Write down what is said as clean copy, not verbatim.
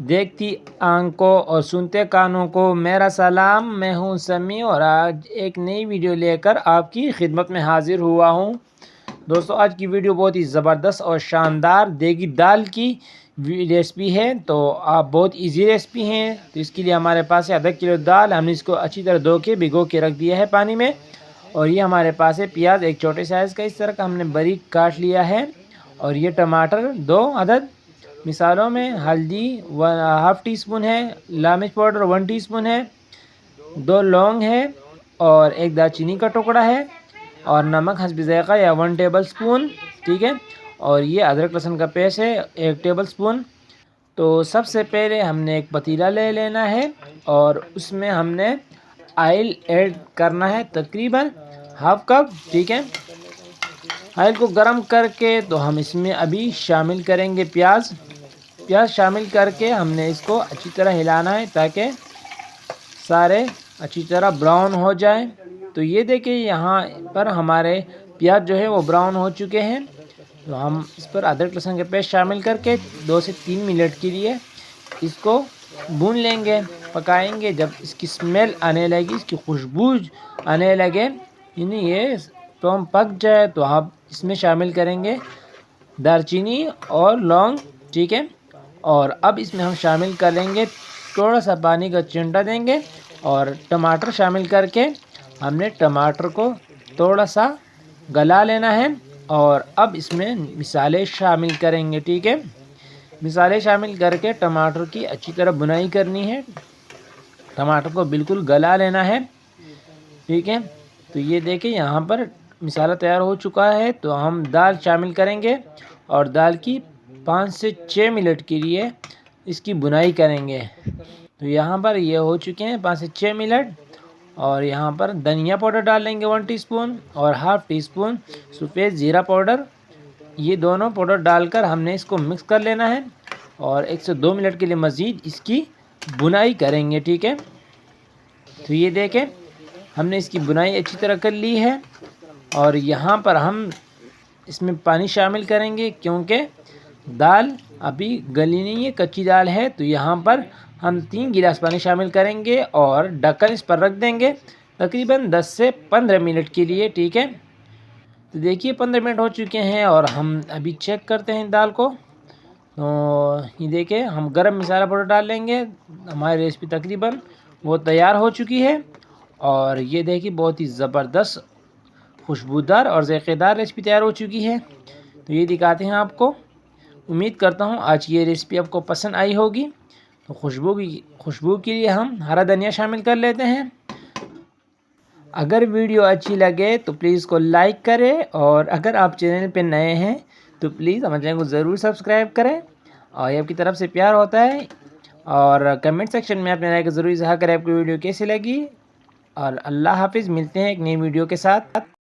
देखती आंखों और सुनते कानों को मेरा सलाम। मैं हूं समी और आज एक नई वीडियो लेकर आपकी खिदमत में हाजिर हुआ हूं। दोस्तों, आज की वीडियो बहुत ही ज़बरदस्त और शानदार देगी दाल की रेसिपी है। तो आप बहुत इजी रेसिपी है। तो इसके लिए हमारे पास है आधा किलो दाल। हमने इसको अच्छी तरह धो के भिगो के रख दिया है पानी में। और ये हमारे पास है प्याज एक छोटे साइज़ का, इस तरह का हमने बारीक काट लिया है। और ये टमाटर 2 अदद। मिसालों में हल्दी 1/2 टीस्पून है, लाल मिर्च पाउडर 1 टीस्पून है, 2 लौंग है और 1 दालचीनी का टुकड़ा है और नमक हस्बे ज़ायक़ा या 1 टेबल स्पून। ठीक है। और ये अदरक लहसुन का पेस्ट है 1 टेबल स्पून। तो सबसे पहले हमने एक पतीला ले लेना है और उसमें हमने ऑयल ऐड करना है तकरीबन 1/2 कप। ठीक है। ऑयल को गर्म करके तो हम इसमें अभी शामिल करेंगे प्याज शामिल करके हमने इसको अच्छी तरह हिलाना है ताकि सारे अच्छी तरह ब्राउन हो जाए। तो ये देखिए यहाँ पर हमारे प्याज जो है वो ब्राउन हो चुके हैं। तो हम इस पर अदरक लहसुन के पेस्ट शामिल करके 2 से 3 मिनट के लिए इसको भून लेंगे, पकाएंगे। जब इसकी स्मेल आने लगी, इसकी खुशबू आने लगे, यानी ये तो हम पक जाए तो आप इसमें शामिल करेंगे दालचीनी और लौंग। ठीक है। और अब इसमें हम शामिल करेंगे थोड़ा सा पानी का चुंटा देंगे और टमाटर शामिल करके हमने टमाटर को थोड़ा सा गला लेना है। और अब इसमें मिसाले शामिल करेंगे। ठीक है। मिसाले शामिल करके टमाटर की अच्छी तरह बुनाई करनी है, टमाटर को बिल्कुल गला लेना है। ठीक है। तो ये देखिए यहाँ पर मिसाला तैयार हो चुका है। तो हम दाल शामिल करेंगे और दाल की 5 से 6 मिनट के लिए इसकी बुनाई करेंगे। तो यहाँ पर ये हो चुके हैं 5 से 6 मिनट। और यहाँ पर धनिया पाउडर डाल लेंगे 1 टीस्पून और 1/2 टीस्पून सफ़ेद ज़ीरा पाउडर। ये दोनों पाउडर डालकर हमने इसको मिक्स कर लेना है और 1 से 2 मिनट के लिए मज़ीद इसकी बुनाई करेंगे। ठीक है। तो ये देखें हमने इसकी बुनाई अच्छी तरह कर ली है। और यहाँ पर हम इसमें पानी शामिल करेंगे क्योंकि दाल अभी गली नहीं है, कच्ची दाल है। तो यहाँ पर हम 3 गिलास पानी शामिल करेंगे और ढक्कन इस पर रख देंगे तकरीबन 10 से 15 मिनट के लिए। ठीक है। तो देखिए 15 मिनट हो चुके हैं और हम अभी चेक करते हैं दाल को। तो ये देखिए हम गरम मसाला पाउडर डाल लेंगे। हमारी रेसिपी तकरीबन वो तैयार हो चुकी है। और ये देखिए बहुत ही ज़बरदस्त खुशबूदार और ज़ायक़ेदार रेसिपी तैयार हो चुकी है। तो ये दिखाते हैं आपको। उम्मीद करता हूँ आज की ये रेसिपी आपको पसंद आई होगी। तो खुशबू के लिए हम हरा धनिया शामिल कर लेते हैं। अगर वीडियो अच्छी लगे तो प्लीज़ को लाइक करें और अगर आप चैनल पे नए हैं तो प्लीज़ हमारे चैनल को ज़रूर सब्सक्राइब करें। और ये आपकी तरफ से प्यार होता है। और कमेंट सेक्शन में अपने राय को ज़रूर इज़हार करें आपको वीडियो कैसी लगी। और अल्लाह हाफिज़, मिलते हैं एक नई वीडियो के साथ।